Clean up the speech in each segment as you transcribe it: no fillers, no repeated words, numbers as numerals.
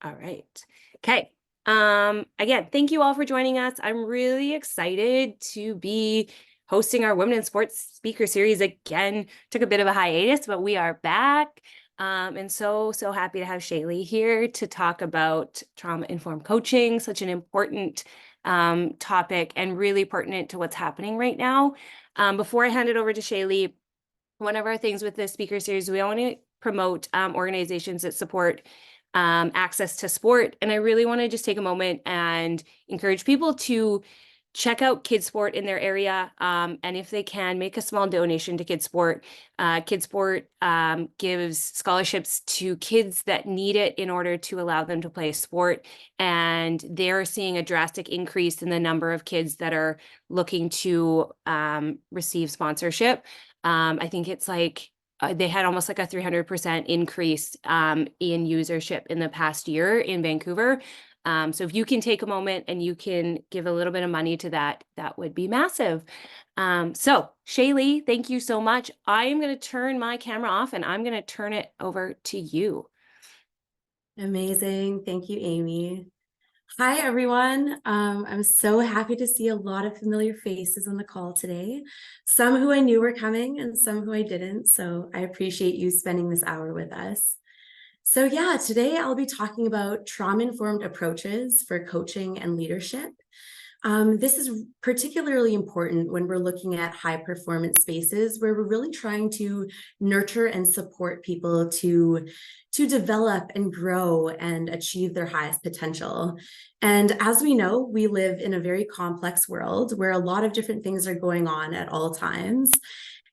All right. Okay. Again, thank you all for joining us. I'm really excited to be hosting our Women in Sports speaker series again. Took a bit of a hiatus, but we are back. And so happy to have Shiayli here to talk about trauma-informed coaching, such an important topic and really pertinent to what's happening right now. Before I hand it over to Shiayli, one of our things with this speaker series, we want to promote organizations that support access to sport. And I really want to just take a moment and encourage people to check out Kids Sport in their area. And if they can, make a small donation to Kids Sport. Kids Sport gives scholarships to kids that need it in order to allow them to play sport. And they're seeing a drastic increase in the number of kids that are looking to receive sponsorship. I think it's like they had almost like a 300% increase in usership in the past year in Vancouver. So if you can take a moment and you can give a little bit of money to that, that would be massive. So Shiayli, thank you so much. I am going to turn my camera off and I'm going to turn it over to you. Amazing. Thank you, Amy. Hi, everyone. I'm so happy to see a lot of familiar faces on the call today, some who I knew were coming and some who I didn't. So I appreciate you spending this hour with us. So yeah, today I'll be talking about trauma-informed approaches for coaching and leadership. This is particularly important when we're looking at high performance spaces where we're really trying to nurture and support people to develop and grow and achieve their highest potential. And as we know, we live in a very complex world where a lot of different things are going on at all times.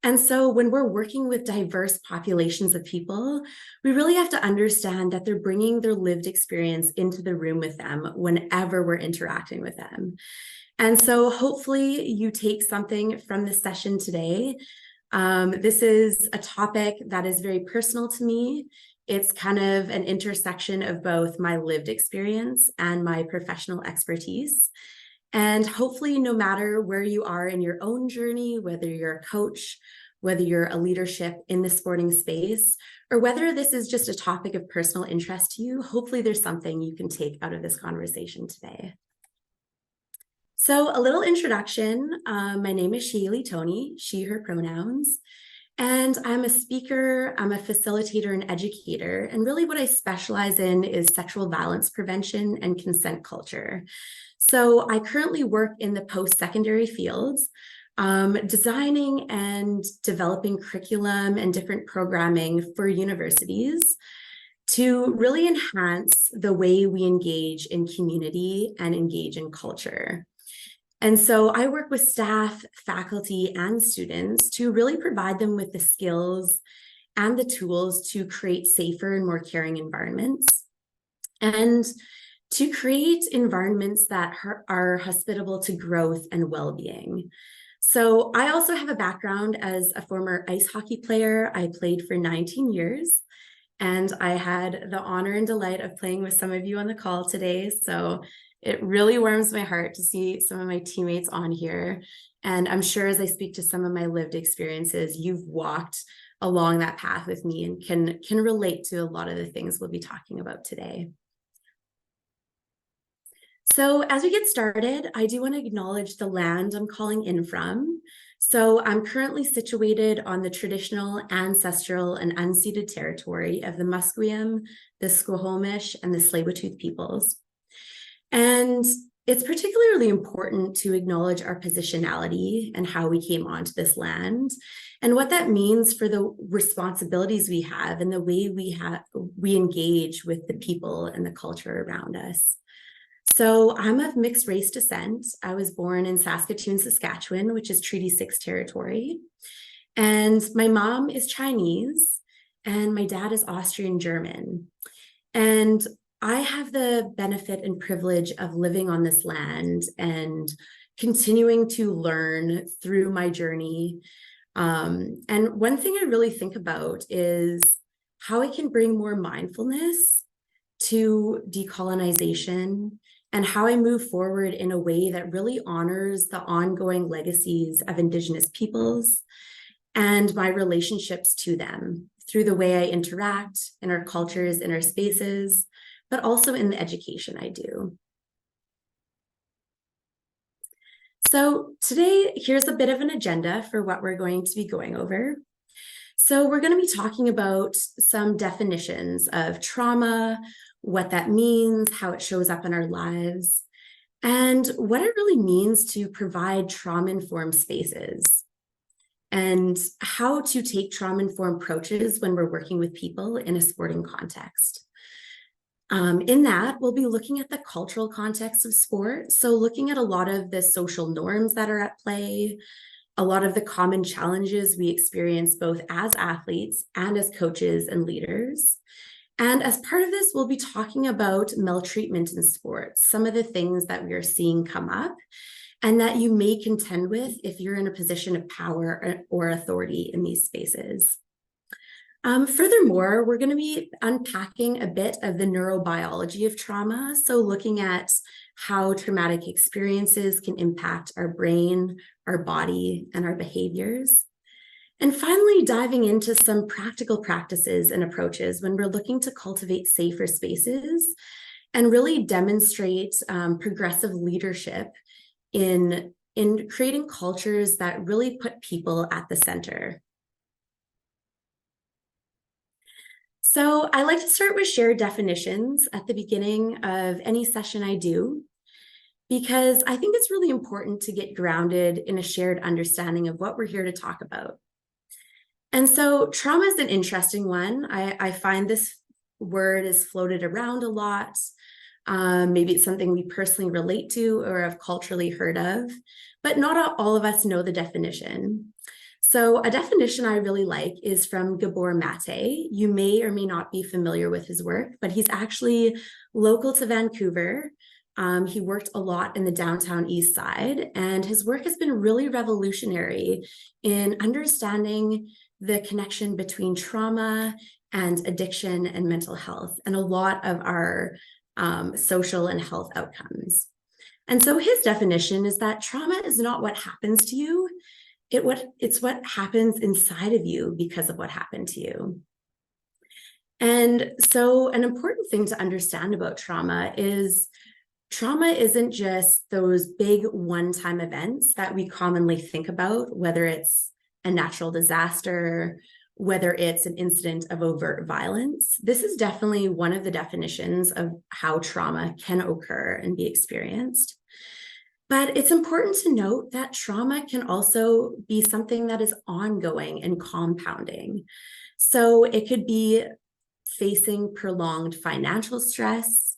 And so when we're working with diverse populations of people, we really have to understand that they're bringing their lived experience into the room with them whenever we're interacting with them. And so hopefully you take something from this session today. This is a topic that is very personal to me. It's kind of an intersection of both my lived experience and my professional expertise. And hopefully, no matter where you are in your own journey, whether you're a coach, whether you're a leadership in the sporting space, or whether this is just a topic of personal interest to you, hopefully there's something you can take out of this conversation today. So a little introduction. My name is Shiayli Toni, she, her pronouns. And I'm a speaker, I'm a facilitator and educator. And really what I specialize in is sexual violence prevention and consent culture. So I currently work in the post-secondary fields, designing and developing curriculum and different programming for universities to really enhance the way we engage in community and engage in culture. And so I work with staff, faculty, and students to really provide them with the skills and the tools to create safer and more caring environments, and to create environments that are hospitable to growth and well-being. So I also have a background as a former ice hockey player. I played for 19 years, and I had the honor and delight of playing with some of you on the call today. So it really warms my heart to see some of my teammates on here. And I'm sure as I speak to some of my lived experiences, you've walked along that path with me and can relate to a lot of the things we'll be talking about today. So as we get started, I do want to acknowledge the land I'm calling in from. So I'm currently situated on the traditional, ancestral, and unceded territory of the Musqueam, the Squamish, and the Tsleil-Waututh peoples. And it's particularly important to acknowledge our positionality and how we came onto this land and what that means for the responsibilities we have and the way we engage with the people and the culture around us. So I'm of mixed race descent. I was born in Saskatoon, Saskatchewan, which is Treaty 6 territory. And my mom is Chinese and my dad is Austrian German. And I have the benefit and privilege of living on this land and continuing to learn through my journey. And one thing I really think about is how I can bring more mindfulness to decolonization and how I move forward in a way that really honors the ongoing legacies of Indigenous peoples and my relationships to them through the way I interact in our cultures, in our spaces, but also in the education I do. So today, here's a bit of an agenda for what we're going to be going over. So we're going to be talking about some definitions of trauma, what that means, how it shows up in our lives, and what it really means to provide trauma-informed spaces, and how to take trauma-informed approaches when we're working with people in a sporting context. In that, we'll be looking at the cultural context of sport. So looking at a lot of the social norms that are at play, a lot of the common challenges we experience both as athletes and as coaches and leaders. And as part of this, we'll be talking about maltreatment in sports, some of the things that we are seeing come up and that you may contend with if you're in a position of power or authority in these spaces. Furthermore, we're going to be unpacking a bit of the neurobiology of trauma. So looking at how traumatic experiences can impact our brain, our body, and our behaviors. And finally, diving into some practical practices and approaches when we're looking to cultivate safer spaces and really demonstrate progressive leadership in creating cultures that really put people at the center. So I like to start with shared definitions at the beginning of any session I do, because I think it's really important to get grounded in a shared understanding of what we're here to talk about. And so trauma is an interesting one. I find this word is floated around a lot. Maybe it's something we personally relate to or have culturally heard of, but not all of us know the definition. So a definition I really like is from Gabor Mate. You may or may not be familiar with his work, but he's actually local to Vancouver. He worked a lot in the downtown east side, and his work has been really revolutionary in understanding the connection between trauma and addiction and mental health, and a lot of our social and health outcomes. And so his definition is that trauma is not what happens to you, it's what happens inside of you because of what happened to you. And so an important thing to understand about trauma isn't just those big one-time events that we commonly think about, whether it's a natural disaster, whether it's an incident of overt violence. This is definitely one of the definitions of how trauma can occur and be experienced. But it's important to note that trauma can also be something that is ongoing and compounding. So it could be facing prolonged financial stress.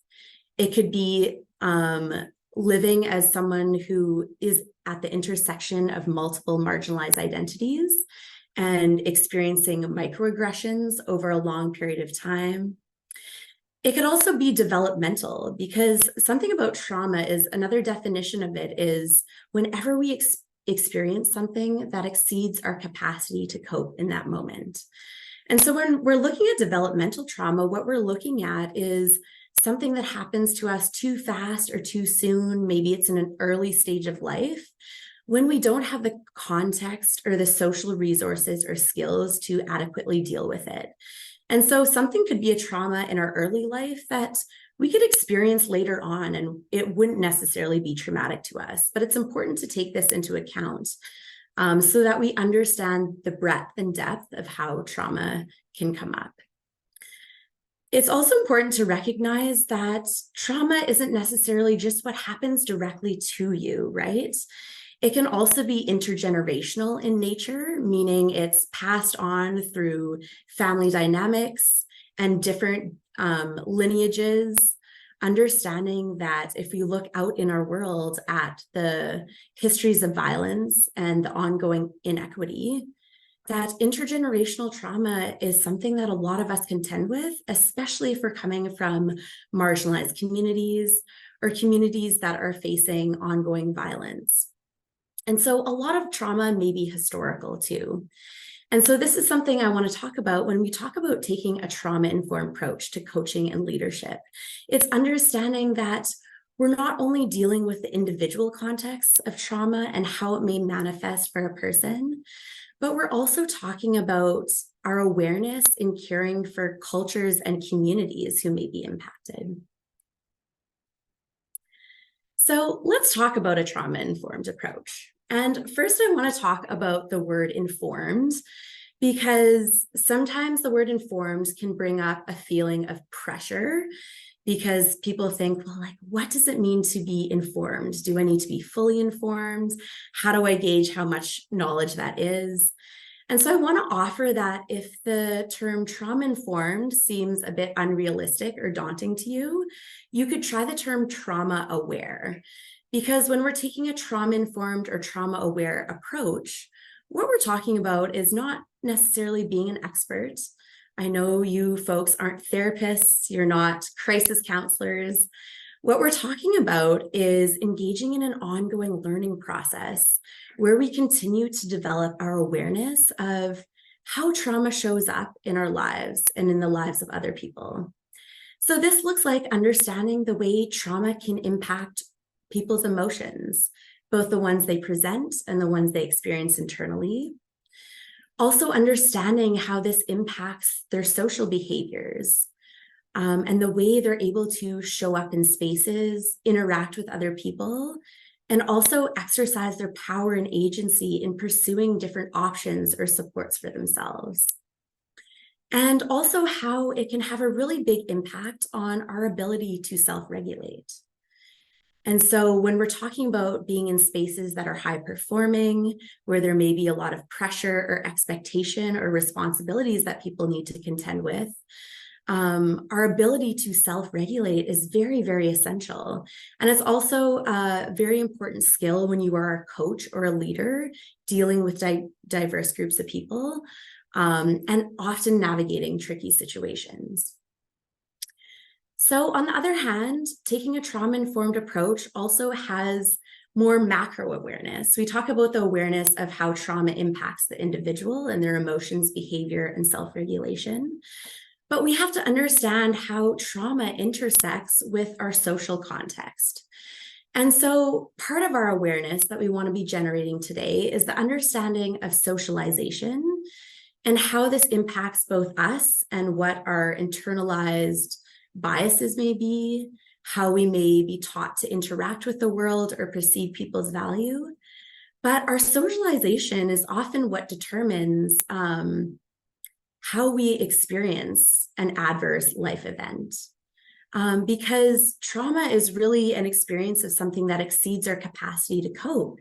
It could be living as someone who is at the intersection of multiple marginalized identities and experiencing microaggressions over a long period of time. It could also be developmental, because something about trauma is, another definition of it is whenever we experience something that exceeds our capacity to cope in that moment. And so when we're looking at developmental trauma, what we're looking at is something that happens to us too fast or too soon. Maybe it's in an early stage of life when we don't have the context or the social resources or skills to adequately deal with it. And so something could be a trauma in our early life that we could experience later on, and it wouldn't necessarily be traumatic to us. But it's important to take this into account so that we understand the breadth and depth of how trauma can come up. It's also important to recognize that trauma isn't necessarily just what happens directly to you, right? It can also be intergenerational in nature, meaning it's passed on through family dynamics and different lineages, understanding that if we look out in our world at the histories of violence and the ongoing inequity, that intergenerational trauma is something that a lot of us contend with, especially if we're coming from marginalized communities or communities that are facing ongoing violence. And so a lot of trauma may be historical too. And so this is something I want to talk about when we talk about taking a trauma-informed approach to coaching and leadership. It's understanding that we're not only dealing with the individual context of trauma and how it may manifest for a person, but we're also talking about our awareness in caring for cultures and communities who may be impacted. So let's talk about a trauma-informed approach. And first, I want to talk about the word informed, because sometimes the word informed can bring up a feeling of pressure, because people think, well, like, what does it mean to be informed? Do I need to be fully informed? How do I gauge how much knowledge that is? And so I want to offer that if the term trauma-informed seems a bit unrealistic or daunting to you, you could try the term trauma-aware. Because when we're taking a trauma-informed or trauma-aware approach, what we're talking about is not necessarily being an expert. I know you folks aren't therapists, you're not crisis counselors. What we're talking about is engaging in an ongoing learning process where we continue to develop our awareness of how trauma shows up in our lives and in the lives of other people. So this looks like understanding the way trauma can impact people's emotions, both the ones they present and the ones they experience internally. Also understanding how this impacts their social behaviors, and the way they're able to show up in spaces, interact with other people, and also exercise their power and agency in pursuing different options or supports for themselves. And also how it can have a really big impact on our ability to self-regulate. And so when we're talking about being in spaces that are high performing, where there may be a lot of pressure or expectation or responsibilities that people need to contend with, our ability to self-regulate is very, very essential. And it's also a very important skill when you are a coach or a leader dealing with diverse groups of people, and often navigating tricky situations. So on the other hand, taking a trauma-informed approach also has more macro awareness. We talk about the awareness of how trauma impacts the individual and their emotions, behavior, and self-regulation. But we have to understand how trauma intersects with our social context. And so part of our awareness that we want to be generating today is the understanding of socialization and how this impacts both us and what our internalized biases may be, how we may be taught to interact with the world or perceive people's value. But our socialization is often what determines how we experience an adverse life event. Because trauma is really an experience of something that exceeds our capacity to cope.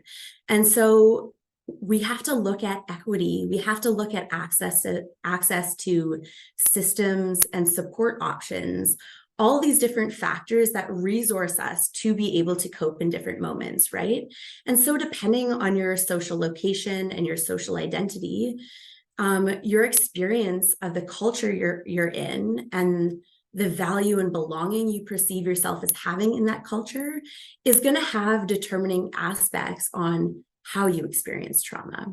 And so we have to look at equity. We have to look at access to systems and support options, all these different factors that resource us to be able to cope in different moments, right? And so depending on your social location and your social identity, your experience of the culture you're in and the value and belonging you perceive yourself as having in that culture is going to have determining aspects on how you experience trauma.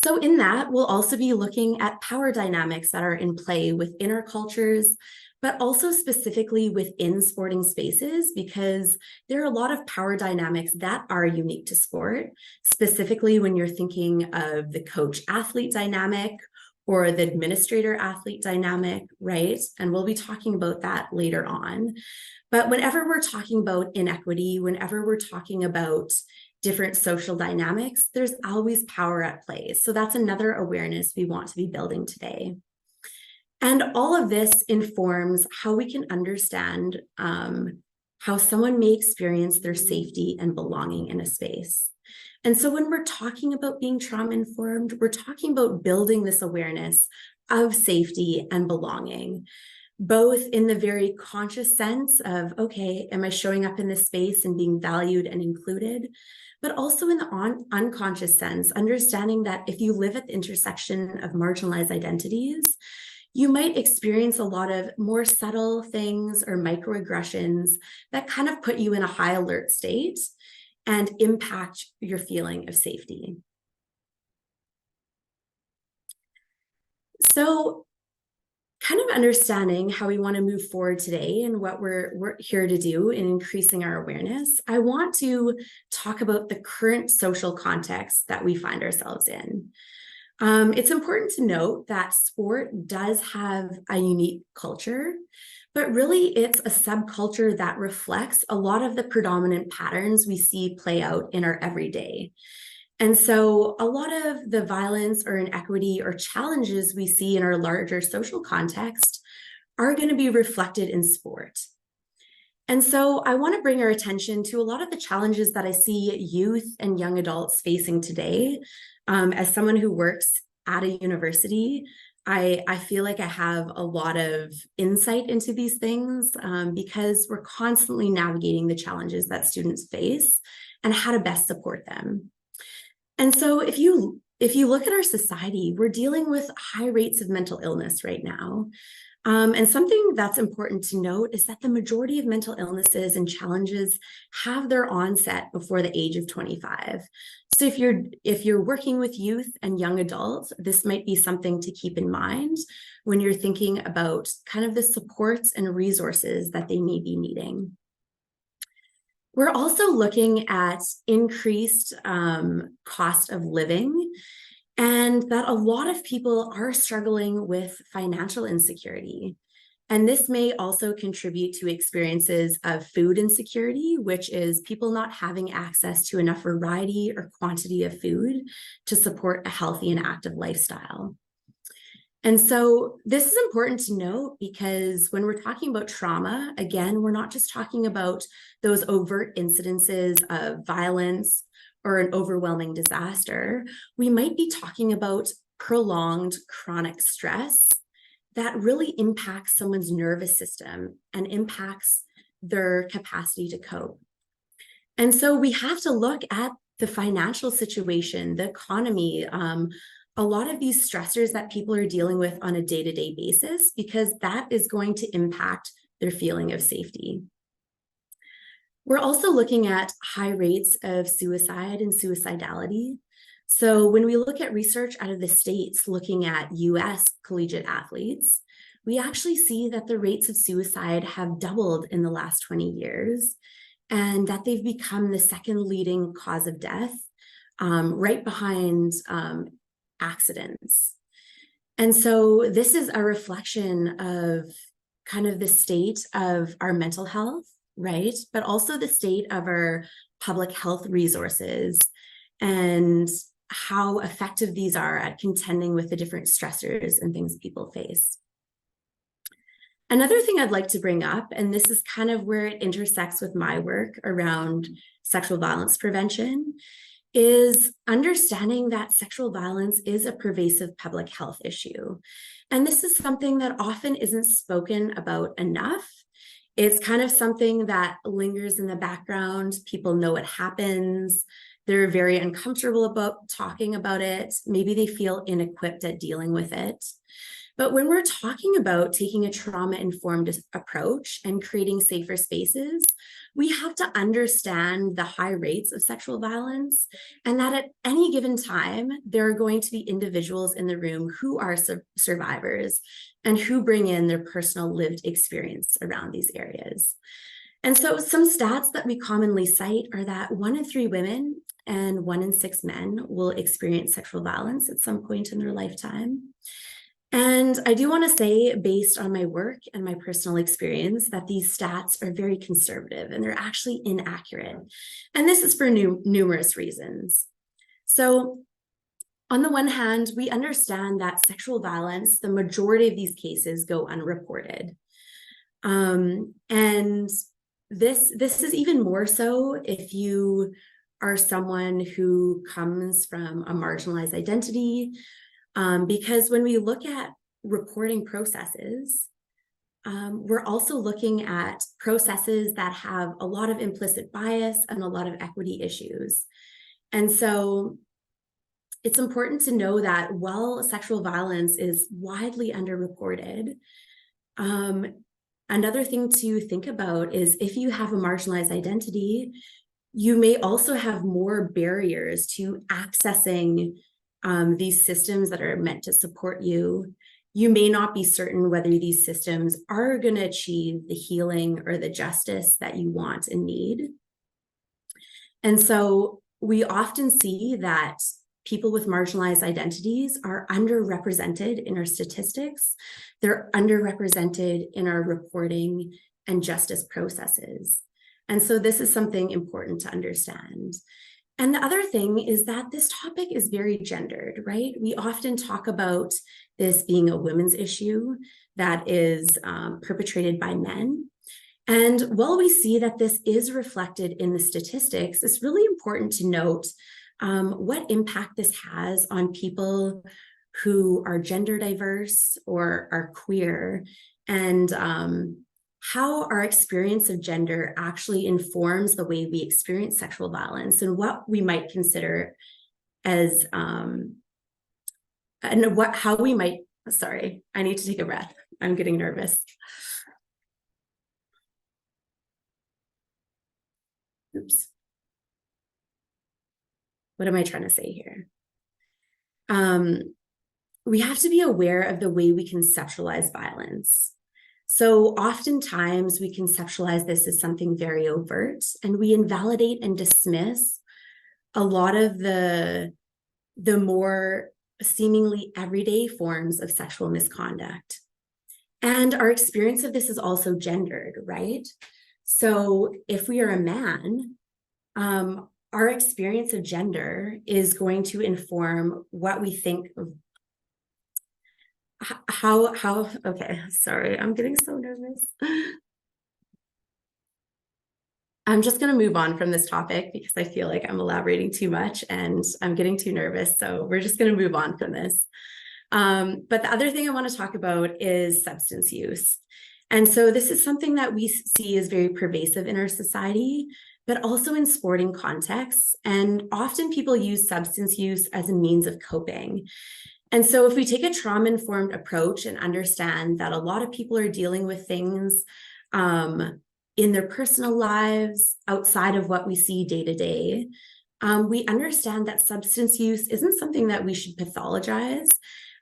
So in that, we'll also be looking at power dynamics that are in play within our cultures, but also specifically within sporting spaces, because there are a lot of power dynamics that are unique to sport, specifically when you're thinking of the coach-athlete dynamic or the administrator-athlete dynamic, right? And we'll be talking about that later on. But whenever we're talking about inequity, whenever we're talking about different social dynamics, there's always power at play. So that's another awareness we want to be building today. And all of this informs how we can understand how someone may experience their safety and belonging in a space. And so when we're talking about being trauma-informed, we're talking about building this awareness of safety and belonging, both in the very conscious sense of, okay, am I showing up in this space and being valued and included? But also in the unconscious sense, understanding that if you live at the intersection of marginalized identities, you might experience a lot of more subtle things or microaggressions that kind of put you in a high alert state and impact your feeling of safety. So kind of understanding how we want to move forward today and what we're here to do in increasing our awareness, I want to talk about the current social context that we find ourselves in. It's important to note that sport does have a unique culture, but really it's a subculture that reflects a lot of the predominant patterns we see play out in our everyday. And so a lot of the violence or inequity or challenges we see in our larger social context are going to be reflected in sport. And so I want to bring our attention to a lot of the challenges that I see youth and young adults facing today. As someone who works at a university, I feel like I have a lot of insight into these things because we're constantly navigating the challenges that students face and how to best support them. And so if you look at our society, we're dealing with high rates of mental illness right now. And something that's important to note is that the majority of mental illnesses and challenges have their onset before the age of 25. So if you're working with youth and young adults, this might be something to keep in mind when you're thinking about kind of the supports and resources that they may be needing. We're also looking at increased cost of living, and that a lot of people are struggling with financial insecurity. And this may also contribute to experiences of food insecurity, which is people not having access to enough variety or quantity of food to support a healthy and active lifestyle. And so this is important to note because when we're talking about trauma, again, we're not just talking about those overt incidences of violence or an overwhelming disaster. We might be talking about prolonged chronic stress that really impacts someone's nervous system and impacts their capacity to cope. And so we have to look at the financial situation, the economy, a lot of these stressors that people are dealing with on a day-to-day basis, because that is going to impact their feeling of safety. We're also looking at high rates of suicide and suicidality. So when we look at research out of the States looking at US collegiate athletes, we actually see that the rates of suicide have doubled in the last 20 years, and that they've become the second leading cause of death, right behind accidents. And so this is a reflection of kind of the state of our mental health, right? But also the state of our public health resources and how effective these are at contending with the different stressors and things people face. Another thing I'd like to bring up, and this is kind of where it intersects with my work around sexual violence prevention, is understanding that sexual violence is a pervasive public health issue. And this is something that often isn't spoken about enough. It's kind of something that lingers in the background. People know it happens. They're very uncomfortable about talking about it. Maybe they feel inequipped at dealing with it. But when we're talking about taking a trauma-informed approach and creating safer spaces, we have to understand the high rates of sexual violence, and that at any given time, there are going to be individuals in the room who are survivors and who bring in their personal lived experience around these areas. And so some stats that we commonly cite are that 1 in 3 women and 1 in 6 men will experience sexual violence at some point in their lifetime. And I do want to say, based on my work and my personal experience, that these stats are very conservative and they're actually inaccurate. And this is for numerous reasons. So on the one hand, we understand that sexual violence, the majority of these cases go unreported. And this is even more so if you are someone who comes from a marginalized identity, because when we look at reporting processes, we're also looking at processes that have a lot of implicit bias and a lot of equity issues. And so it's important to know that while sexual violence is widely underreported, another thing to think about is if you have a marginalized identity, you may also have more barriers to accessing these systems that are meant to support you. You may not be certain whether these systems are going to achieve the healing or the justice that you want and need. And so we often see that people with marginalized identities are underrepresented in our statistics. They're underrepresented in our reporting and justice processes. And so this is something important to understand. And the other thing is that this topic is very gendered, right? We often talk about this being a women's issue that is perpetrated by men. And while we see that this is reflected in the statistics, it's really important to note what impact this has on people who are gender diverse or are queer, and how our experience of gender actually informs the way we experience sexual violence and what we might consider as how we might, sorry, I need to take a breath. I'm getting nervous. Oops. What am I trying to say here? We have to be aware of the way we conceptualize violence. So oftentimes we conceptualize this as something very overt, and we invalidate and dismiss a lot of the more seemingly everyday forms of sexual misconduct. And our experience of this is also gendered, right? So if we are a man, our experience of gender is going to inform what we think of okay, sorry, I'm getting so nervous. I'm just going to move on from this topic because I feel like I'm elaborating too much and I'm getting too nervous. So we're just going to move on from this. But the other thing I want to talk about is substance use. And so this is something that we see as very pervasive in our society, but also in sporting contexts. And often people use substance use as a means of coping. And so if we take a trauma-informed approach and understand that a lot of people are dealing with things in their personal lives outside of what we see day to day, we understand that substance use isn't something that we should pathologize,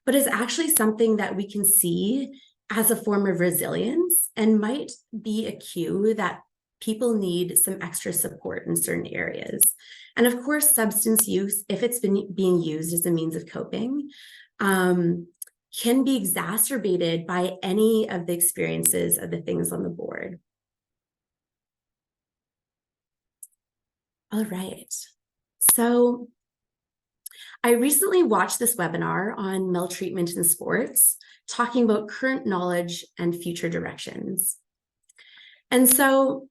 but is actually something that we can see as a form of resilience and might be a cue that people need some extra support in certain areas. And of course, substance use, if it's been being used as a means of coping, can be exacerbated by any of the experiences of the things on the board. All right. So I recently watched this webinar on maltreatment in sports, talking about current knowledge and future directions. And so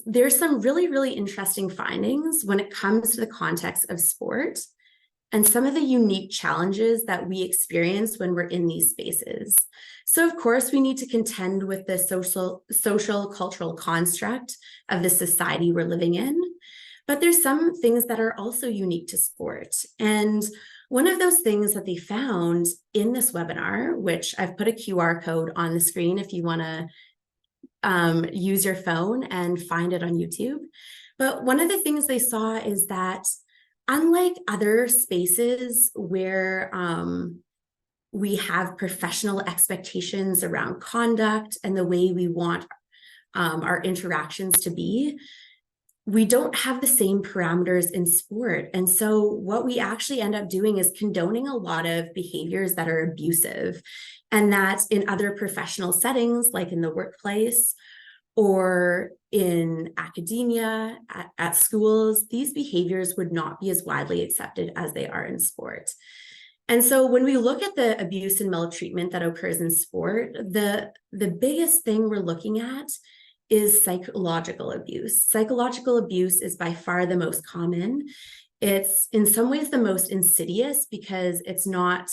there's some really, really interesting findings when it comes to the context of sport and some of the unique challenges that we experience when we're in these spaces. So of course, we need to contend with the social cultural construct of the society we're living in, but there's some things that are also unique to sport. And one of those things that they found in this webinar, which I've put a QR code on the screen if you want to use your phone and find it on YouTube. But one of the things they saw is that unlike other spaces where we have professional expectations around conduct and the way we want our interactions to be, we don't have the same parameters in sport. And so what we actually end up doing is condoning a lot of behaviors that are abusive, and that in other professional settings, like in the workplace or in academia, at schools, these behaviors would not be as widely accepted as they are in sport. And so when we look at the abuse and maltreatment that occurs in sport, the biggest thing we're looking at is psychological abuse. Psychological abuse is by far the most common. It's in some ways the most insidious because it's not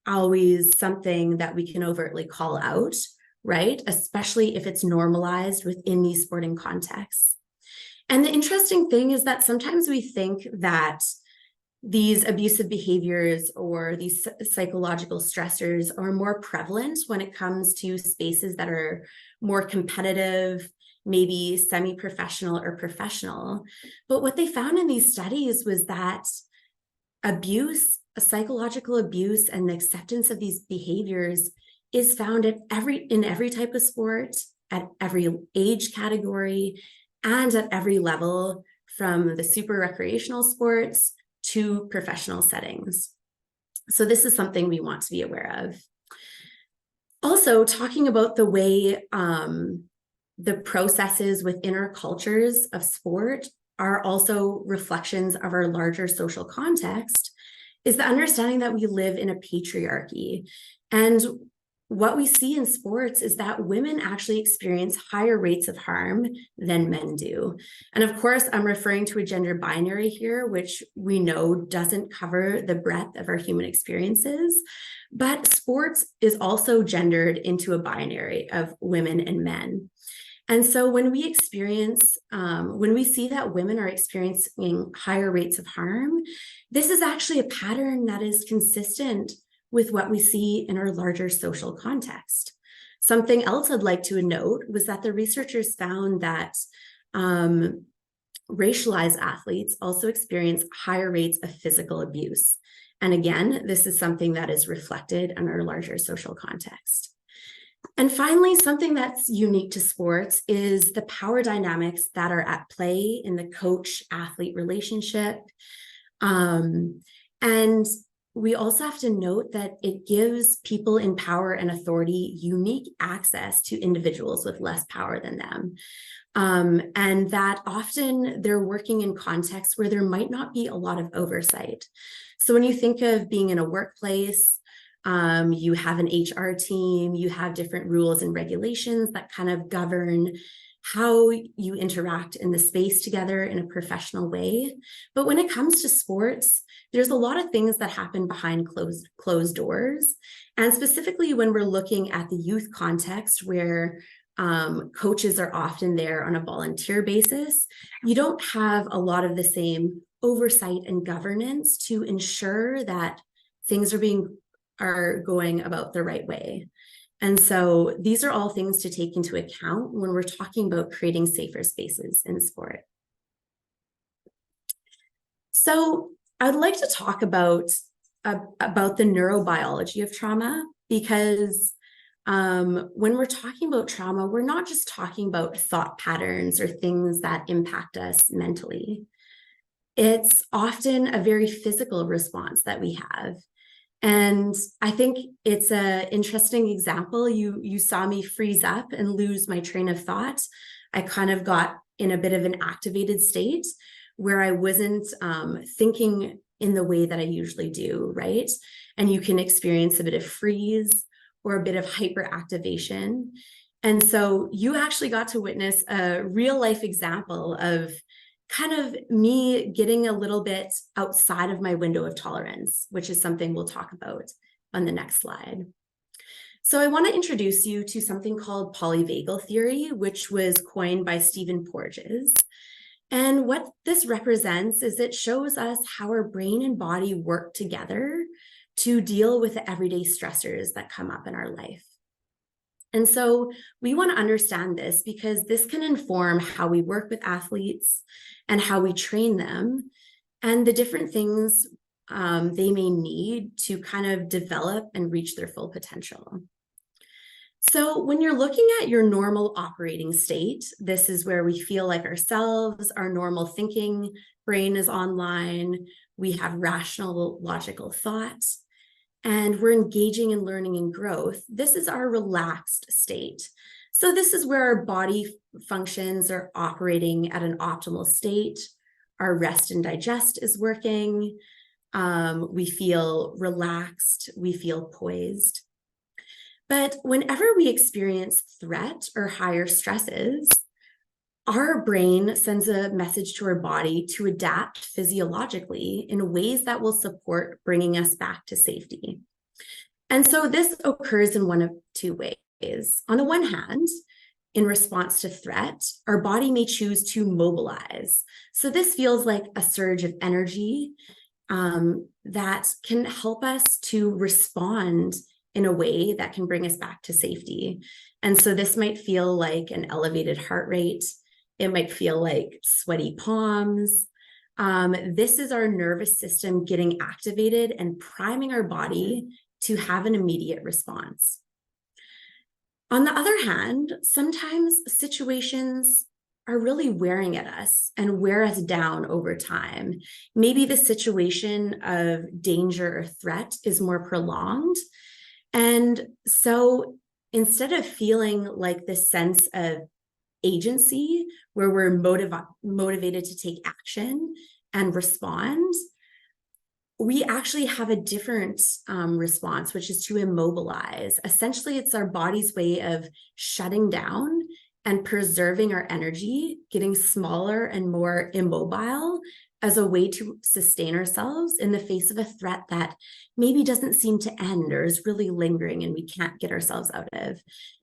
always something that we can overtly call out, right? Especially if it's normalized within these sporting contexts. And the interesting thing is that sometimes we think that these abusive behaviors or these psychological stressors are more prevalent when it comes to spaces that are more competitive, maybe semi-professional or professional. But what they found in these studies was that abuse, psychological abuse, and the acceptance of these behaviors is found in every type of sport, at every age category, and at every level, from the super recreational sports to professional settings. So this is something we want to be aware of. Also, talking about the way the processes within our cultures of sport are also reflections of our larger social context, is the understanding that we live in a patriarchy. And what we see in sports is that women actually experience higher rates of harm than men do. And of course, I'm referring to a gender binary here, which we know doesn't cover the breadth of our human experiences. But sports is also gendered into a binary of women and men. And so when we see that women are experiencing higher rates of harm, this is actually a pattern that is consistent with what we see in our larger social context. Something else I'd like to note was that the researchers found that racialized athletes also experience higher rates of physical abuse. And again, this is something that is reflected in our larger social context. And finally, something that's unique to sports is the power dynamics that are at play in the coach-athlete relationship. And we also have to note that it gives people in power and authority unique access to individuals with less power than them. And that often they're working in contexts where there might not be a lot of oversight. So when you think of being in a workplace, you have an HR team, you have different rules and regulations that kind of govern how you interact in the space together in a professional way. But when it comes to sports, there's a lot of things that happen behind closed doors. And specifically when we're looking at the youth context where coaches are often there on a volunteer basis, you don't have a lot of the same oversight and governance to ensure that things are going about the right way. And so these are all things to take into account when we're talking about creating safer spaces in sport. So I'd like to talk about the neurobiology of trauma, because when we're talking about trauma, we're not just talking about thought patterns or things that impact us mentally. It's often a very physical response that we have. And I think it's an interesting example. You saw me freeze up and lose my train of thought. I kind of got in a bit of an activated state where I wasn't thinking in the way that I usually do, right? And you can experience a bit of freeze or a bit of hyperactivation. And so you actually got to witness a real life example of kind of me getting a little bit outside of my window of tolerance, which is something we'll talk about on the next slide. So I want to introduce you to something called polyvagal theory, which was coined by Stephen Porges. And what this represents is it shows us how our brain and body work together to deal with the everyday stressors that come up in our life. And so we want to understand this because this can inform how we work with athletes and how we train them and the different things they may need to kind of develop and reach their full potential. So when you're looking at your normal operating state, this is where we feel like ourselves, our normal thinking brain is online, we have rational, logical thoughts, and we're engaging in learning and growth. This is our relaxed state. So this is where our body functions are operating at an optimal state. Our rest and digest is working. We feel relaxed. We feel poised. But whenever we experience threat or higher stresses, our brain sends a message to our body to adapt physiologically in ways that will support bringing us back to safety. And so this occurs in one of two ways. On the one hand, in response to threat, our body may choose to mobilize. So this feels like a surge of energy that can help us to respond in a way that can bring us back to safety. And so this might feel like an elevated heart rate. It might feel like sweaty palms. This is our nervous system getting activated and priming our body to have an immediate response. On the other hand, sometimes situations are really wearing at us and wear us down over time. Maybe the situation of danger or threat is more prolonged. And so instead of feeling like this sense of agency where we're motivated to take action and respond, we actually have a different response, which is to immobilize. Essentially, it's our body's way of shutting down and preserving our energy, getting smaller and more immobile as a way to sustain ourselves in the face of a threat that maybe doesn't seem to end or is really lingering and we can't get ourselves out of.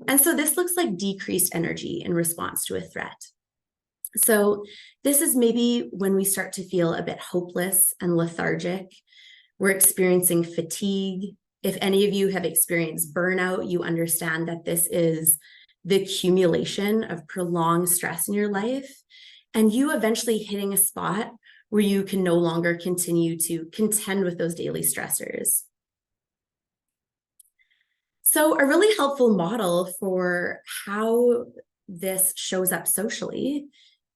And so this looks like decreased energy in response to a threat. So this is maybe when we start to feel a bit hopeless and lethargic. We're experiencing fatigue. If any of you have experienced burnout, you understand that this is the accumulation of prolonged stress in your life, and you eventually hitting a spot where you can no longer continue to contend with those daily stressors. So a really helpful model for how this shows up socially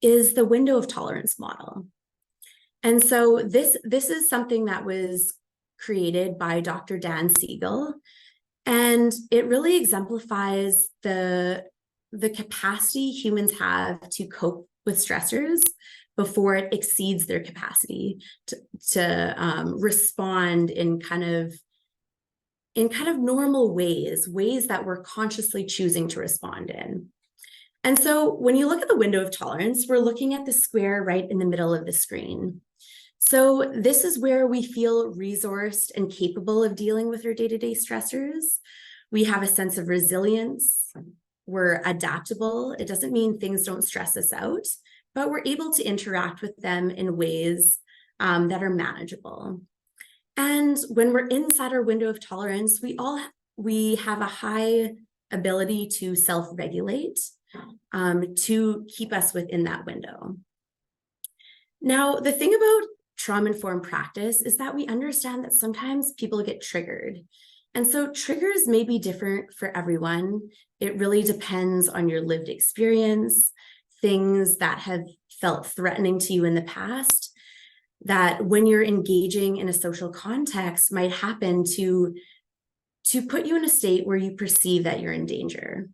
is the window of tolerance model. And so this is something that was created by Dr. Dan Siegel, and it really exemplifies the capacity humans have to cope with stressors before it exceeds their capacity to respond in kind of normal ways that we're consciously choosing to respond in. And so when you look at the window of tolerance, we're looking at the square right in the middle of the screen. So this is where we feel resourced and capable of dealing with our day-to-day stressors. We have a sense of resilience. We're adaptable. It doesn't mean things don't stress us out, but we're able to interact with them in ways that are manageable. And when we're inside our window of tolerance, we have a high ability to self-regulate to keep us within that window. Now, the thing about trauma-informed practice is that we understand that sometimes people get triggered. And so triggers may be different for everyone. It really depends on your lived experience, things that have felt threatening to you in the past, that when you're engaging in a social context might happen to put you in a state where you perceive that you're in danger.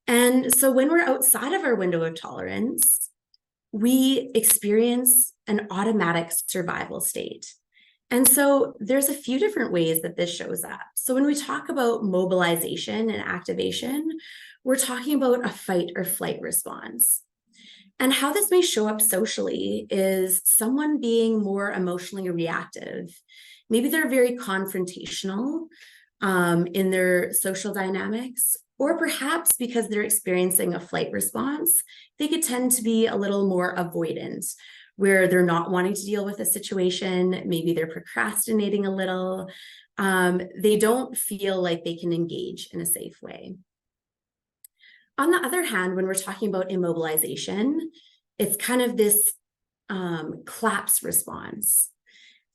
And so when we're outside of our window of tolerance, we experience an automatic survival state. And so there's a few different ways that this shows up. So when we talk about mobilization and activation, we're talking about a fight or flight response. And how this may show up socially is someone being more emotionally reactive. Maybe they're very confrontational in their social dynamics, or perhaps because they're experiencing a flight response, they could tend to be a little more avoidant, where they're not wanting to deal with a situation. Maybe they're procrastinating a little. They don't feel like they can engage in a safe way. On the other hand, when we're talking about immobilization, it's kind of this collapse response.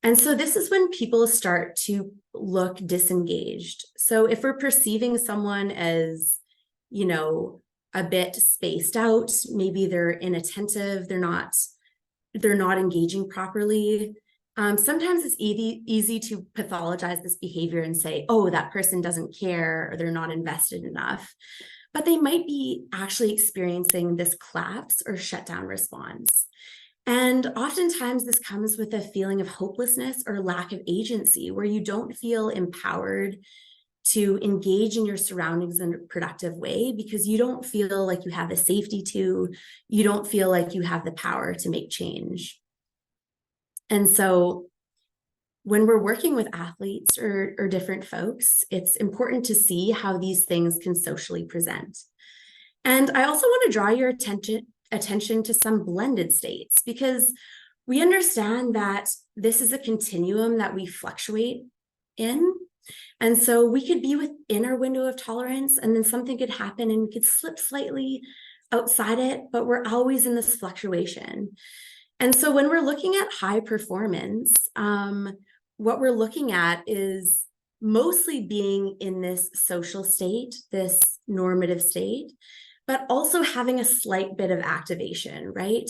And so this is when people start to look disengaged. So if we're perceiving someone as, you know, a bit spaced out, maybe they're inattentive, they're not engaging properly. Sometimes it's easy to pathologize this behavior and say, oh, that person doesn't care, or they're not invested enough. But they might be actually experiencing this collapse or shutdown response. And oftentimes this comes with a feeling of hopelessness or lack of agency, where you don't feel empowered to engage in your surroundings in a productive way because you don't feel like you have the safety to, you don't feel like you have the power to make change. And so when we're working with athletes or different folks, it's important to see how these things can socially present. And I also want to draw your attention to some blended states, because we understand that this is a continuum that we fluctuate in. And so we could be within our window of tolerance, and then something could happen and we could slip slightly outside it, but we're always in this fluctuation. And so when we're looking at high performance, what we're looking at is mostly being in this social state, this normative state, but also having a slight bit of activation, right?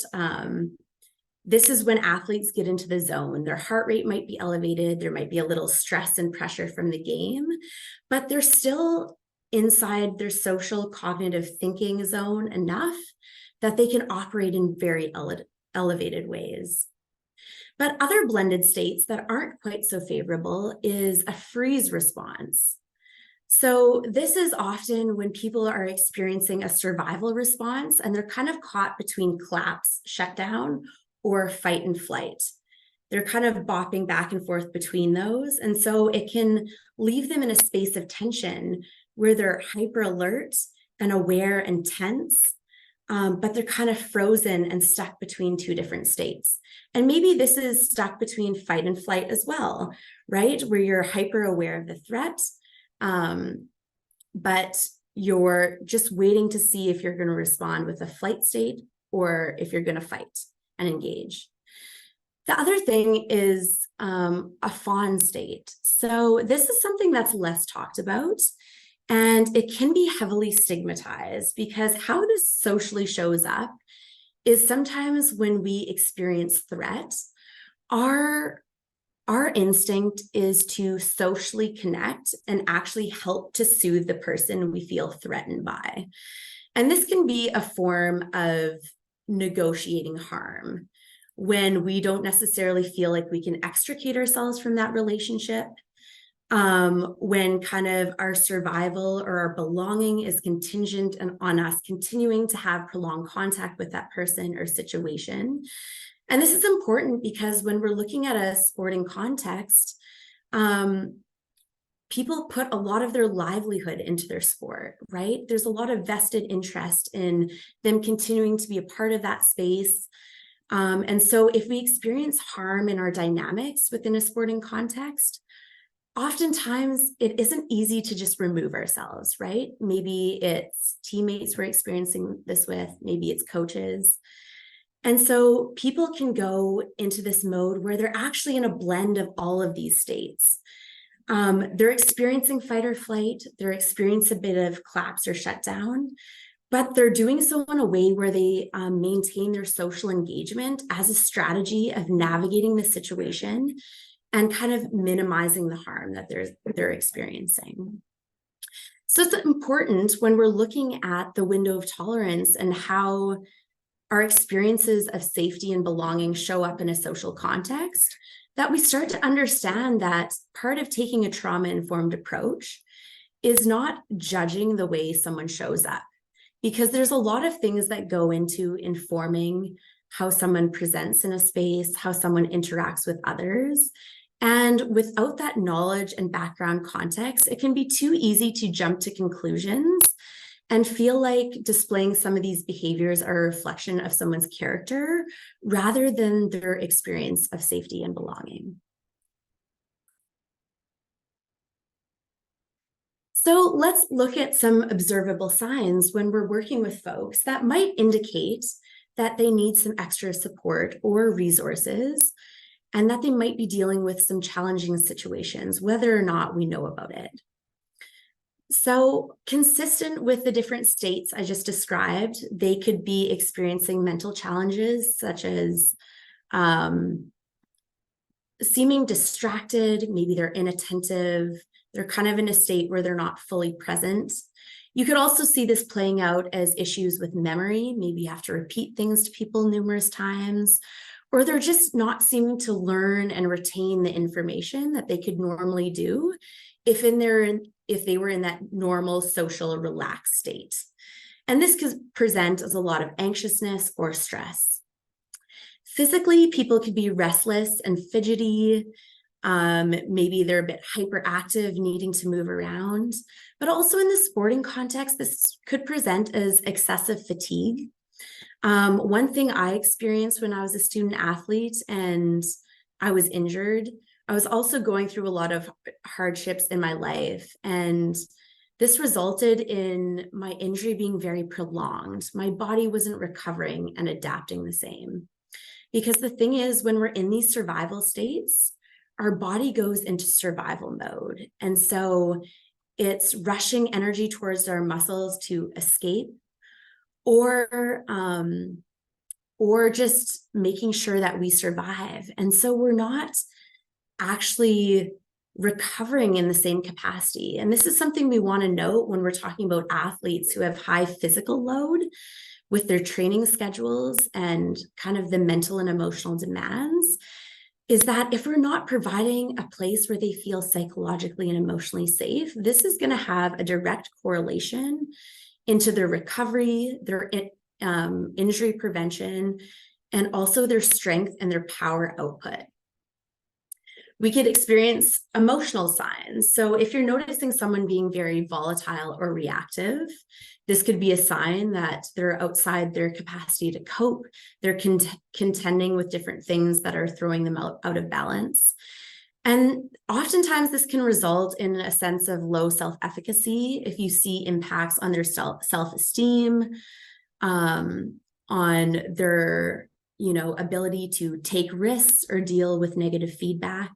This is when athletes get into the zone. Their heart rate might be elevated. There might be a little stress and pressure from the game, but they're still inside their social cognitive thinking zone enough that they can operate in very elevated ways. But other blended states that aren't quite so favorable is a freeze response. So this is often when people are experiencing a survival response and they're kind of caught between collapse, shutdown, or fight and flight. They're kind of bopping back and forth between those. And so it can leave them in a space of tension where they're hyper alert and aware and tense, but they're kind of frozen and stuck between two different states. And maybe this is stuck between fight and flight as well, right? Where you're hyper aware of the threat, but you're just waiting to see if you're going to respond with a flight state or if you're going to fight and engage. The other thing is a fawn state. So this is something that's less talked about, and it can be heavily stigmatized because how this socially shows up is sometimes when we experience threat, our instinct is to socially connect and actually help to soothe the person we feel threatened by. And this can be a form of negotiating harm when we don't necessarily feel like we can extricate ourselves from that relationship, when kind of our survival or our belonging is contingent on us continuing to have prolonged contact with that person or situation. And this is important because when we're looking at a sporting context, people put a lot of their livelihood into their sport, right? There's a lot of vested interest in them continuing to be a part of that space. And so if we experience harm in our dynamics within a sporting context, oftentimes it isn't easy to just remove ourselves, right? Maybe it's teammates we're experiencing this with, maybe it's coaches. And so people can go into this mode where they're actually in a blend of all of these states. They're experiencing fight or flight, they're experiencing a bit of collapse or shutdown, but they're doing so in a way where they maintain their social engagement as a strategy of navigating the situation and kind of minimizing the harm that they're experiencing. So it's important when we're looking at the window of tolerance and how our experiences of safety and belonging show up in a social context, that we start to understand that part of taking a trauma-informed approach is not judging the way someone shows up, because there's a lot of things that go into informing how someone presents in a space, how someone interacts with others. And without that knowledge and background context, it can be too easy to jump to conclusions and feel like displaying some of these behaviors are a reflection of someone's character rather than their experience of safety and belonging. So let's look at some observable signs when we're working with folks that might indicate that they need some extra support or resources, and that they might be dealing with some challenging situations, whether or not we know about it. So consistent with the different states I just described, they could be experiencing mental challenges such as seeming distracted, maybe they're inattentive, they're kind of in a state where they're not fully present. You could also see this playing out as issues with memory. Maybe you have to repeat things to people numerous times, or they're just not seeming to learn and retain the information that they could normally do if they were in that normal social relaxed state. And this could present as a lot of anxiousness or stress. Physically, people could be restless and fidgety. Maybe they're a bit hyperactive, needing to move around. But also in the sporting context, this could present as excessive fatigue. One thing I experienced when I was a student athlete and I was injured, I was also going through a lot of hardships in my life, and this resulted in my injury being very prolonged. My body wasn't recovering and adapting the same. Because the thing is, when we're in these survival states, our body goes into survival mode. And so it's rushing energy towards our muscles to escape or just making sure that we survive. And so we're not actually recovering in the same capacity. And this is something we want to note when we're talking about athletes who have high physical load with their training schedules and kind of the mental and emotional demands, is that if we're not providing a place where they feel psychologically and emotionally safe, this is going to have a direct correlation into their recovery, their injury prevention, and also their strength and their power output. We could experience emotional signs. So if you're noticing someone being very volatile or reactive, this could be a sign that they're outside their capacity to cope. They're contending with different things that are throwing them out of balance. And oftentimes this can result in a sense of low self-efficacy if you see impacts on their self-esteem, on their ability to take risks or deal with negative feedback,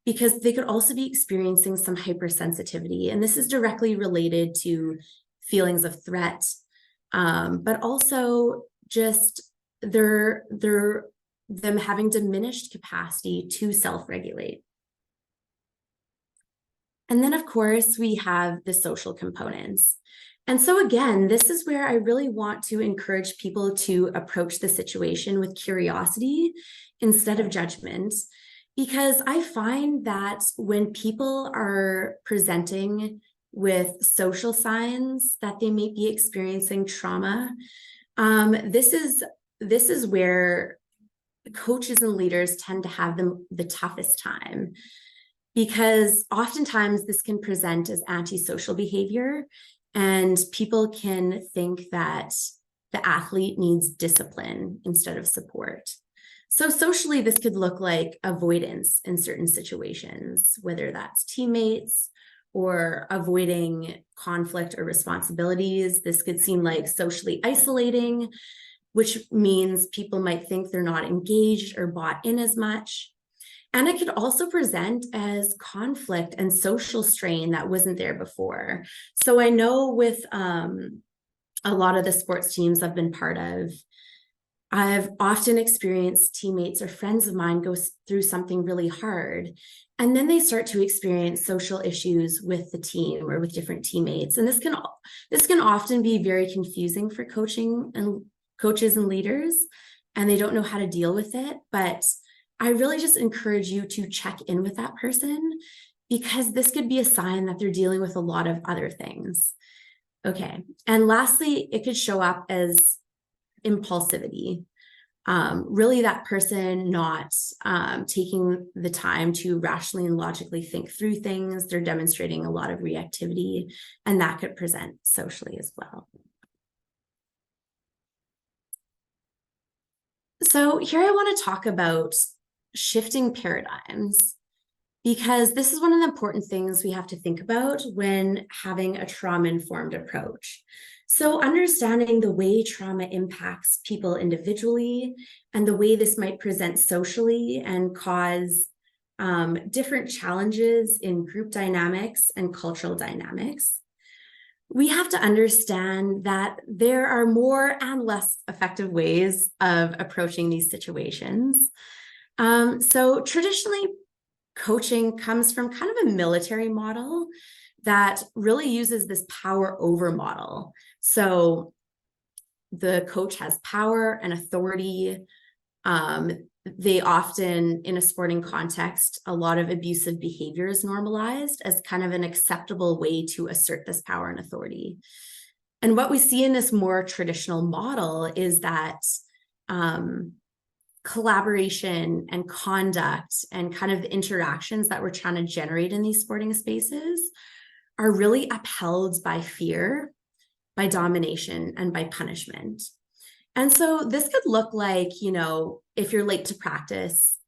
because they could also be experiencing some hypersensitivity. And this is directly related to feelings of threat, but also just them having diminished capacity to self-regulate. And then, of course, we have the social components. And so again, this is where I really want to encourage people to approach the situation with curiosity instead of judgment, because I find that when people are presenting with social signs that they may be experiencing trauma, this is where coaches and leaders tend to have the toughest time, because oftentimes this can present as antisocial behavior. And people can think that the athlete needs discipline instead of support. So socially, this could look like avoidance in certain situations, whether that's teammates or avoiding conflict or responsibilities. This could seem like socially isolating, which means people might think they're not engaged or bought in as much. And it could also present as conflict and social strain that wasn't there before. So I know with a lot of the sports teams I've been part of, I've often experienced teammates or friends of mine go through something really hard, and then they start to experience social issues with the team or with different teammates. And this can often be very confusing for coaches and leaders, and they don't know how to deal with it. But I really just encourage you to check in with that person, because this could be a sign that they're dealing with a lot of other things. Okay. And lastly, it could show up as impulsivity. Really that person not taking the time to rationally and logically think through things. They're demonstrating a lot of reactivity, and that could present socially as well. So here I want to talk about shifting paradigms, because this is one of the important things we have to think about when having a trauma-informed approach. So understanding the way trauma impacts people individually and the way this might present socially and cause different challenges in group dynamics and cultural dynamics. We have to understand that there are more and less effective ways of approaching these situations. So traditionally, coaching comes from kind of a military model that really uses this power over model. So the coach has power and authority. They often, in a sporting context, a lot of abusive behavior is normalized as kind of an acceptable way to assert this power and authority. And what we see in this more traditional model is that collaboration and conduct and kind of the interactions that we're trying to generate in these sporting spaces are really upheld by fear, by domination, and by punishment. And so this could look like, if you're late to practice,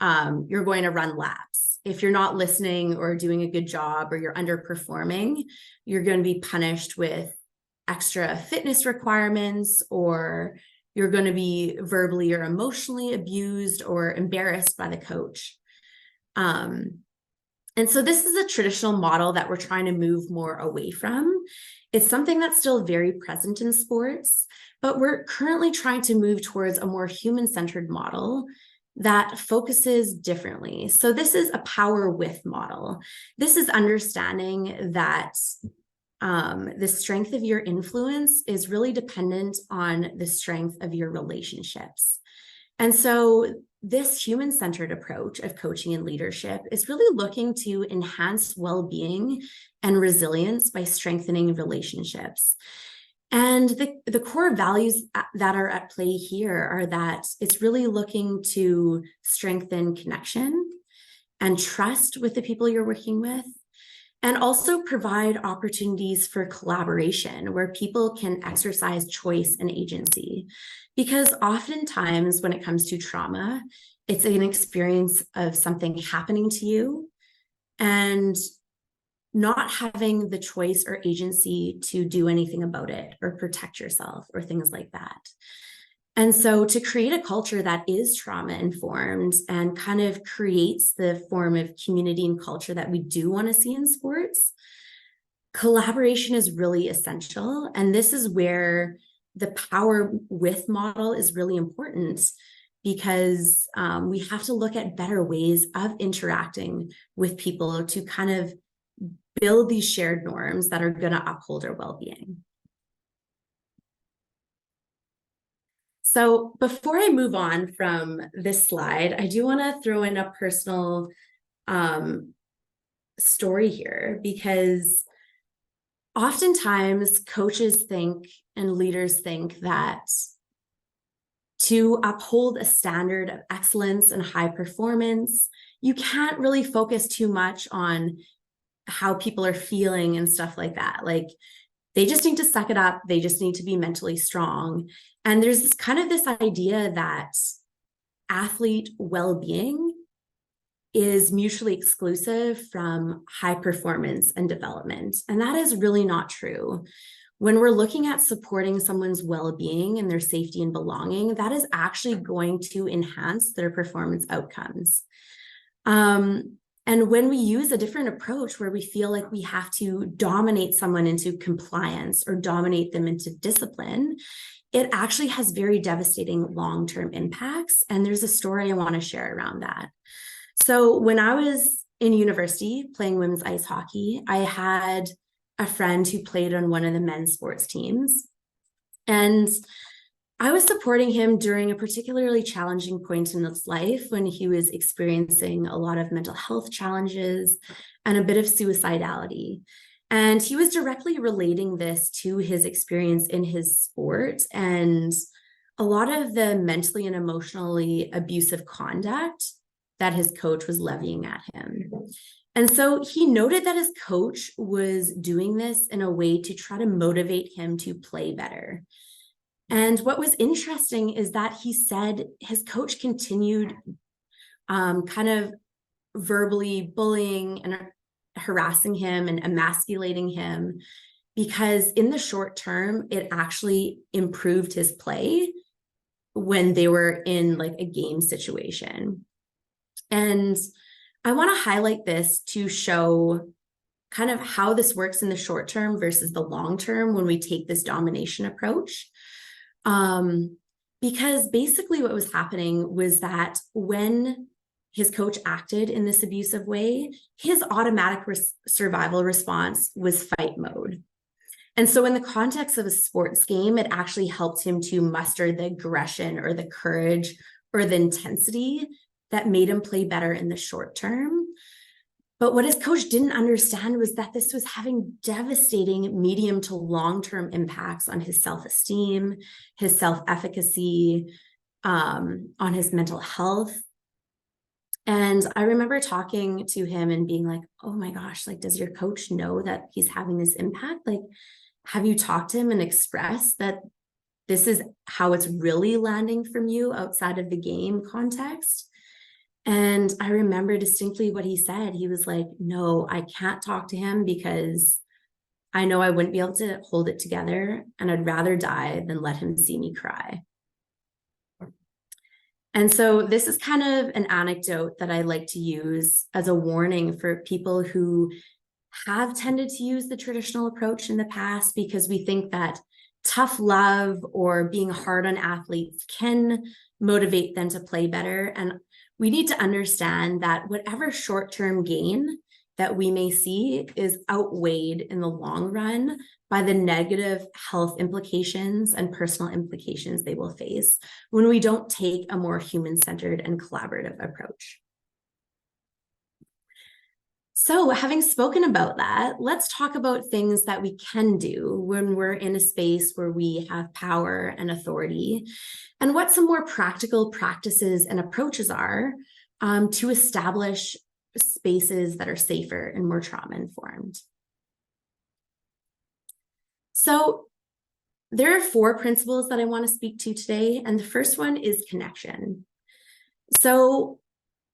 you're going to run laps. If you're not listening or doing a good job, or you're underperforming, you're going to be punished with extra fitness requirements, or you're going to be verbally or emotionally abused or embarrassed by the coach. And so this is a traditional model that we're trying to move more away from. It's something that's still very present in sports, but we're currently trying to move towards a more human-centered model that focuses differently. So this is a power with model. This is understanding that the strength of your influence is really dependent on the strength of your relationships. And so this human-centered approach of coaching and leadership is really looking to enhance well-being and resilience by strengthening relationships. And the core values that are at play here are that it's really looking to strengthen connection and trust with the people you're working with, and also provide opportunities for collaboration where people can exercise choice and agency. Because oftentimes when it comes to trauma, it's an experience of something happening to you and not having the choice or agency to do anything about it or protect yourself or things like that. And so to create a culture that is trauma informed and kind of creates the form of community and culture that we do want to see in sports, collaboration is really essential. And this is where the power with model is really important, because we have to look at better ways of interacting with people to kind of build these shared norms that are going to uphold our well-being. So before I move on from this slide, I do want to throw in a personal story here, because oftentimes coaches think and leaders think that to uphold a standard of excellence and high performance, you can't really focus too much on how people are feeling and stuff like that. Like, they just need to suck it up. They just need to be mentally strong. And there's this kind of this idea that athlete well-being is mutually exclusive from high performance and development. And that is really not true. When we're looking at supporting someone's well-being and their safety and belonging, that is actually going to enhance their performance outcomes. And when we use a different approach where we feel like we have to dominate someone into compliance or dominate them into discipline, it actually has very devastating long-term impacts. And there's a story I want to share around that. So when I was in university playing women's ice hockey, I had a friend who played on one of the men's sports teams. And I was supporting him during a particularly challenging point in his life when he was experiencing a lot of mental health challenges and a bit of suicidality. And he was directly relating this to his experience in his sport and a lot of the mentally and emotionally abusive conduct that his coach was levying at him. And so he noted that his coach was doing this in a way to try to motivate him to play better. And what was interesting is that he said his coach continued kind of verbally bullying and harassing him and emasculating him, because in the short term, it actually improved his play when they were in like a game situation. And I want to highlight this to show kind of how this works in the short term versus the long term when we take this domination approach. Because basically what was happening was that when his coach acted in this abusive way, his automatic survival response was fight mode. And so in the context of a sports game, it actually helped him to muster the aggression or the courage or the intensity that made him play better in the short term. But what his coach didn't understand was that this was having devastating medium to long-term impacts on his self-esteem, his self-efficacy, on his mental health. And I remember talking to him and being like, oh my gosh, like, does your coach know that he's having this impact? Like, have you talked to him and expressed that this is how it's really landing from you outside of the game context? And I remember distinctly what he said. He was like, no, I can't talk to him because I know I wouldn't be able to hold it together, and I'd rather die than let him see me cry. And so this is kind of an anecdote that I like to use as a warning for people who have tended to use the traditional approach in the past because we think that tough love or being hard on athletes can motivate them to play better. And we need to understand that whatever short-term gain that we may see is outweighed in the long run by the negative health implications and personal implications they will face when we don't take a more human-centered and collaborative approach. So having spoken about that, let's talk about things that we can do when we're in a space where we have power and authority, and what some more practical practices and approaches are to establish spaces that are safer and more trauma-informed. So there are 4 principles that I want to speak to today, and the first one is connection. So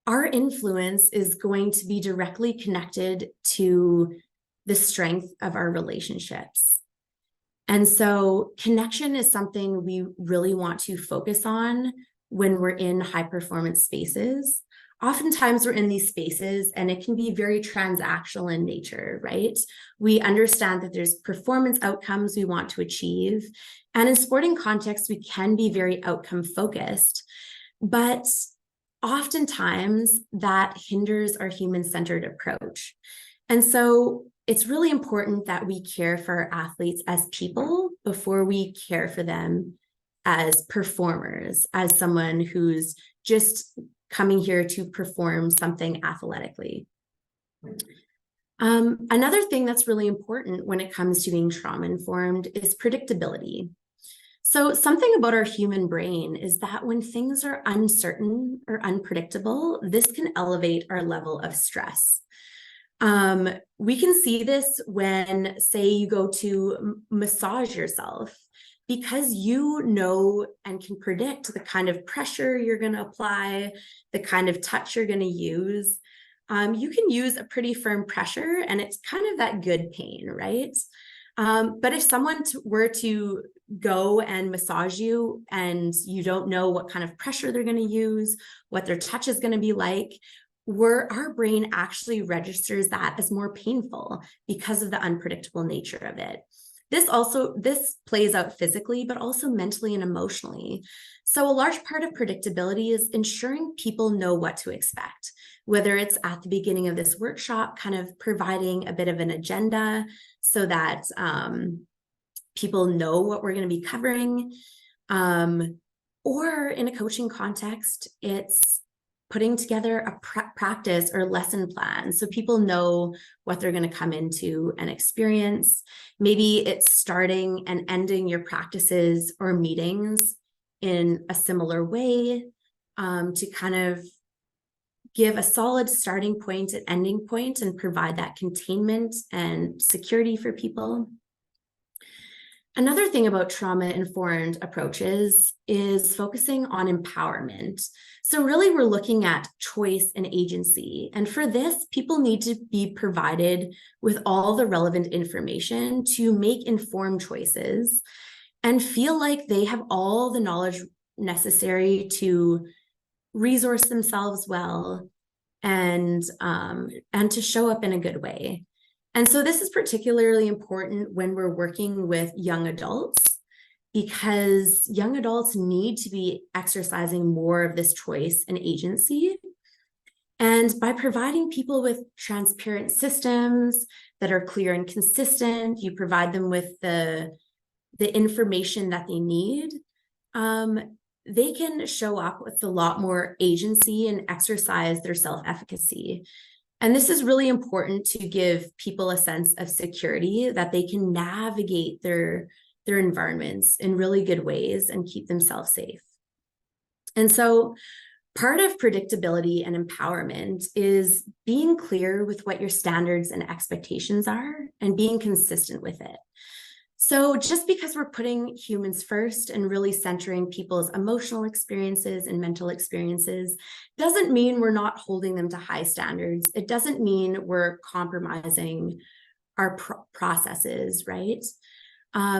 our influence is going to be directly connected to the strength of our relationships. And so connection is something we really want to focus on when we're in high performance spaces. Oftentimes we're in these spaces and it can be very transactional in nature, right? We understand that there's performance outcomes we want to achieve. And in sporting contexts, we can be very outcome focused, but oftentimes that hinders our human-centered approach. And so it's really important that we care for our athletes as people before we care for them as performers, as someone who's just coming here to perform something athletically. Another thing that's really important when it comes to being trauma-informed is predictability. So something about our human brain is that when things are uncertain or unpredictable, this can elevate our level of stress. We can see this when, say, you go to massage yourself, because you know and can predict the kind of pressure you're going to apply, the kind of touch you're going to use. You can use a pretty firm pressure and it's kind of that good pain, right? But if someone were to go and massage you and you don't know what kind of pressure they're going to use, what their touch is going to be like, our brain actually registers that as more painful because of the unpredictable nature of it. This plays out physically, but also mentally and emotionally. So a large part of predictability is ensuring people know what to expect, whether it's at the beginning of this workshop, kind of providing a bit of an agenda so that people know what we're going to be covering. Or in a coaching context, it's putting together a practice or lesson plan so people know what they're going to come into and experience. Maybe it's starting and ending your practices or meetings in a similar way to kind of give a solid starting point and ending point and provide that containment and security for people. Another thing about trauma-informed approaches is focusing on empowerment. So really we're looking at choice and agency. And for this, people need to be provided with all the relevant information to make informed choices and feel like they have all the knowledge necessary to resource themselves well and to show up in a good way. And so this is particularly important when we're working with young adults, because young adults need to be exercising more of this choice and agency. And by providing people with transparent systems that are clear and consistent, you provide them with the information that they need, they can show up with a lot more agency and exercise their self-efficacy. And this is really important to give people a sense of security that they can navigate their environments in really good ways and keep themselves safe. And so part of predictability and empowerment is being clear with what your standards and expectations are and being consistent with it. So just because we're putting humans first and really centering people's emotional experiences and mental experiences doesn't mean we're not holding them to high standards. It doesn't mean we're compromising our processes, right?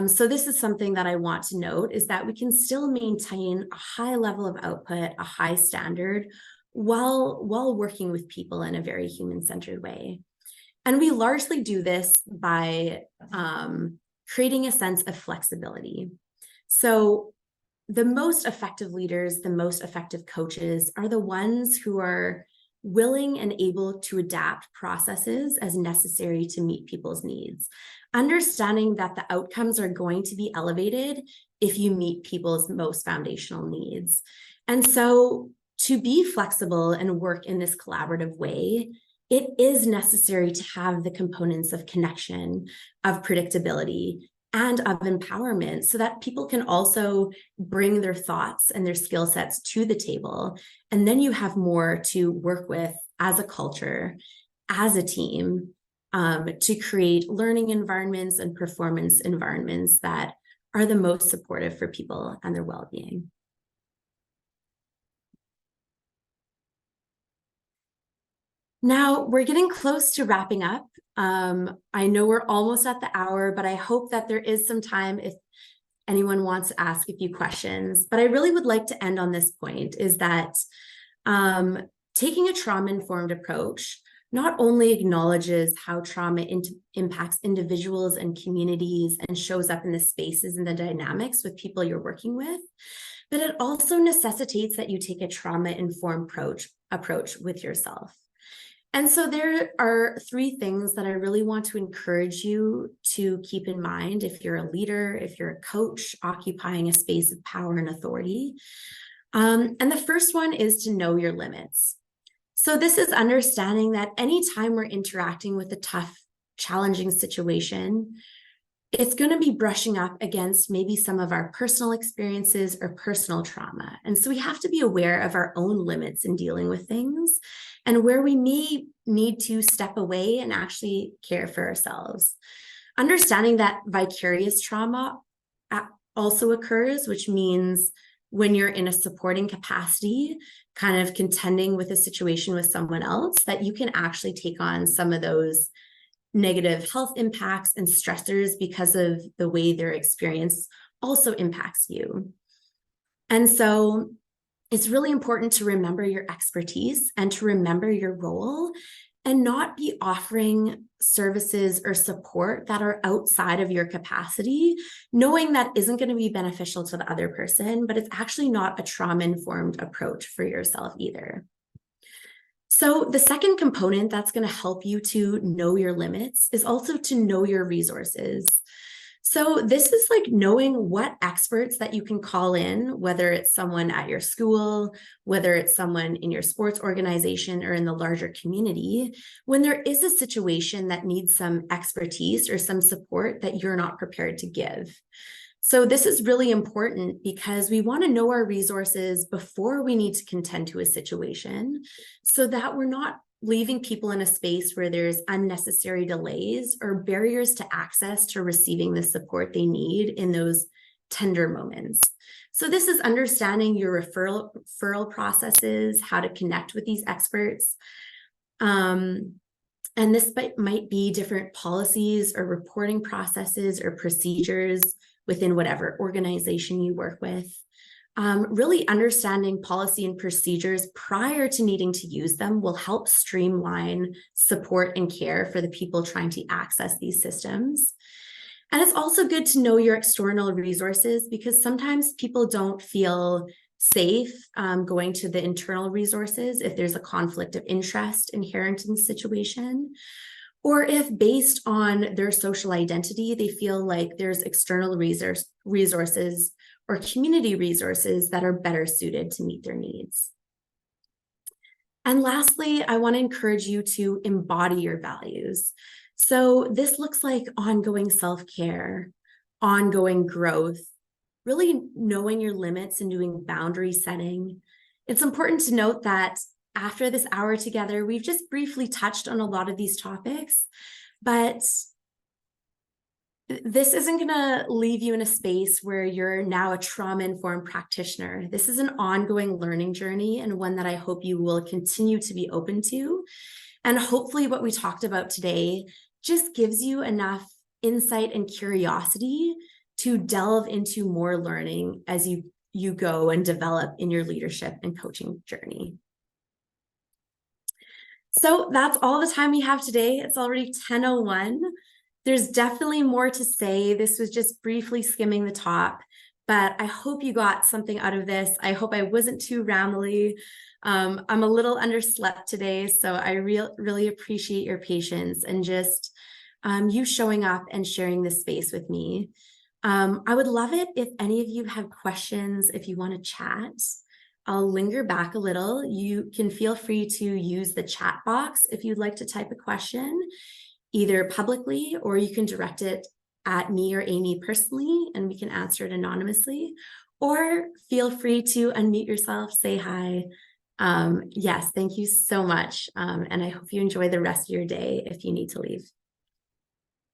So this is something that I want to note, is that we can still maintain a high level of output, a high standard, while working with people in a very human-centered way. And we largely do this by creating a sense of flexibility. So the most effective leaders, the most effective coaches are the ones who are willing and able to adapt processes as necessary to meet people's needs, understanding that the outcomes are going to be elevated if you meet people's most foundational needs. And so to be flexible and work in this collaborative way, it is necessary to have the components of connection, of predictability, and of empowerment so that people can also bring their thoughts and their skill sets to the table. And then you have more to work with as a culture, as a team, to create learning environments and performance environments that are the most supportive for people and their well-being. Now we're getting close to wrapping up. I know we're almost at the hour, but I hope that there is some time if anyone wants to ask a few questions. But I really would like to end on this point, is that taking a trauma-informed approach not only acknowledges how trauma impacts individuals and communities and shows up in the spaces and the dynamics with people you're working with, but it also necessitates that you take a trauma-informed approach with yourself. And so there are 3 things that I really want to encourage you to keep in mind if you're a leader, if you're a coach occupying a space of power and authority. And the first one is to know your limits. So this is understanding that anytime we're interacting with a tough, challenging situation, it's going to be brushing up against maybe some of our personal experiences or personal trauma. And so we have to be aware of our own limits in dealing with things and where we may need to step away and actually care for ourselves. Understanding that vicarious trauma also occurs, which means when you're in a supporting capacity, kind of contending with a situation with someone else, that you can actually take on some of those negative health impacts and stressors because of the way their experience also impacts you. And so it's really important to remember your expertise and to remember your role and not be offering services or support that are outside of your capacity, knowing that isn't going to be beneficial to the other person, but it's actually not a trauma-informed approach for yourself either. So the second component that's going to help you to know your limits is also to know your resources. So this is like knowing what experts that you can call in, whether it's someone at your school, whether it's someone in your sports organization or in the larger community, when there is a situation that needs some expertise or some support that you're not prepared to give. So this is really important because we want to know our resources before we need to contend to a situation so that we're not leaving people in a space where there's unnecessary delays or barriers to access to receiving the support they need in those tender moments. So this is understanding your referral processes, how to connect with these experts. And this might be different policies or reporting processes or procedures within whatever organization you work with. Really understanding policy and procedures prior to needing to use them will help streamline support and care for the people trying to access these systems. And it's also good to know your external resources because sometimes people don't feel safe going to the internal resources if there's a conflict of interest inherent in the situation, or if based on their social identity, they feel like there's external resources or community resources that are better suited to meet their needs. And lastly, I want to encourage you to embody your values. So this looks like ongoing self-care, ongoing growth, really knowing your limits and doing boundary setting. It's important to note that after this hour together, we've just briefly touched on a lot of these topics, but this isn't going to leave you in a space where you're now a trauma-informed practitioner. This is an ongoing learning journey and one that I hope you will continue to be open to. And hopefully what we talked about today just gives you enough insight and curiosity to delve into more learning as you go and develop in your leadership and coaching journey. So that's all the time we have today. It's already 10:01. There's definitely more to say. This was just briefly skimming the top, but I hope you got something out of this. I hope I wasn't too rambly. I'm a little underslept today, so I really appreciate your patience and just you showing up and sharing this space with me. I would love it if any of you have questions, if you want to chat. I'll linger back a little. You can feel free to use the chat box if you'd like to type a question, either publicly, or you can direct it at me or Amy personally, and we can answer it anonymously. Or feel free to unmute yourself, say hi. Yes, thank you so much. And I hope you enjoy the rest of your day if you need to leave.